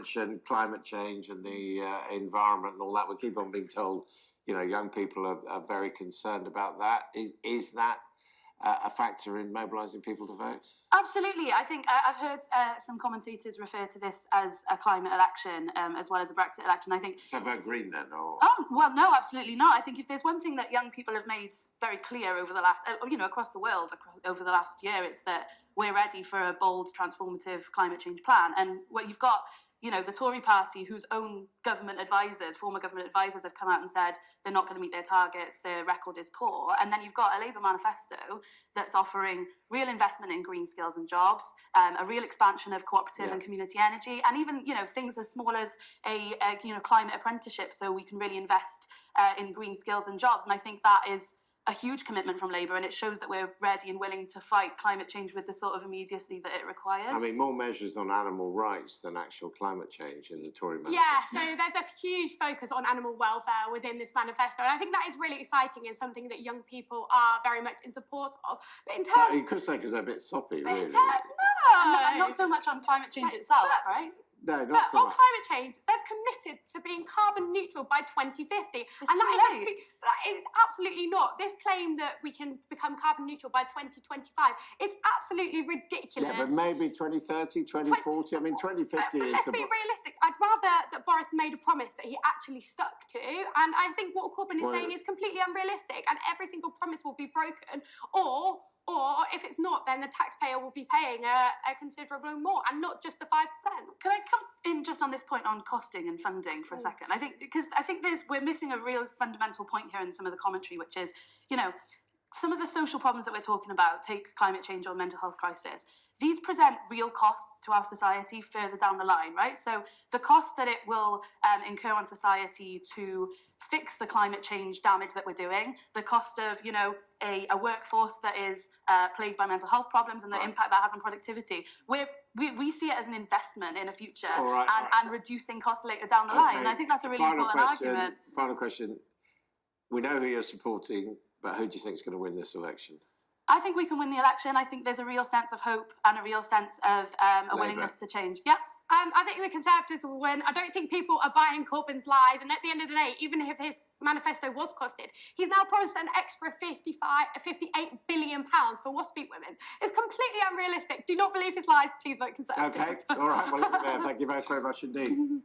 mention climate change and the environment and all that. We keep on being told, you know, young people are very concerned about that. Is that a factor in mobilising people to vote? Absolutely. I think I've heard some commentators refer to this as a climate election as well as a Brexit election. I think... So vote Green then? Or... Oh, well, no, absolutely not. I think if there's one thing that young people have made very clear over the last, you know, across the world over the last year, it's that we're ready for a bold, transformative climate change plan. And what you've got, you know, the Tory party, whose own government advisors, former government advisors, have come out and said they're not going to meet their targets, their record is poor. And then you've got a Labour manifesto that's offering real investment in green skills and jobs, a real expansion of cooperative and community energy, and even, you know, things as small as a you know, climate apprenticeship, so we can really invest in green skills and jobs. And I think that is a huge commitment from Labour, and it shows that we're ready and willing to fight climate change with the sort of immediacy that it requires. I mean, more measures on animal rights than actual climate change in the Tory manifesto. Yeah, so there's a huge focus on animal welfare within this manifesto, and I think that is really exciting and something that young people are very much in support of. But in terms... you could say because they're a bit soppy, really. No! Not so much on climate change itself, right? No, but not so on much. climate change, they've committed to being carbon neutral by 2050. It's and too that late. that is absolutely not. This claim that we can become carbon neutral by 2025 is absolutely ridiculous. Yeah, but maybe 2030, 2040. I mean, 2050 but is... let's be realistic. I'd rather that Boris made a promise that he actually stuck to. And I think what Corbyn is saying is completely unrealistic, and every single promise will be broken. Or if it's not, then the taxpayer will be paying a considerable more, and not just the 5%. Can I come in just on this point on costing and funding for a second? I think we're missing a real fundamental point here in some of the commentary, which is, you know, some of the social problems that we're talking about, take climate change or mental health crisis, these present real costs to our society further down the line, right? So the cost that it will incur on society to fix the climate change damage that we're doing, the cost of, you know, a workforce that is plagued by mental health problems and the impact that has on productivity, we see it as an investment in a future and reducing costs later down the line. And I think that's a really important argument. Final question. We know who you're supporting, but who do you think is going to win this election? I think we can win the election. I think there's a real sense of hope and a real sense of a willingness to change. Yeah. I think the Conservatives will win. I don't think people are buying Corbyn's lies. And at the end of the day, even if his manifesto was costed, he's now promised an extra £58 billion for WASP women. It's completely unrealistic. Do not believe his lies. Please vote Conservative. OK. All right. Well, leave it there. Thank you both very much indeed.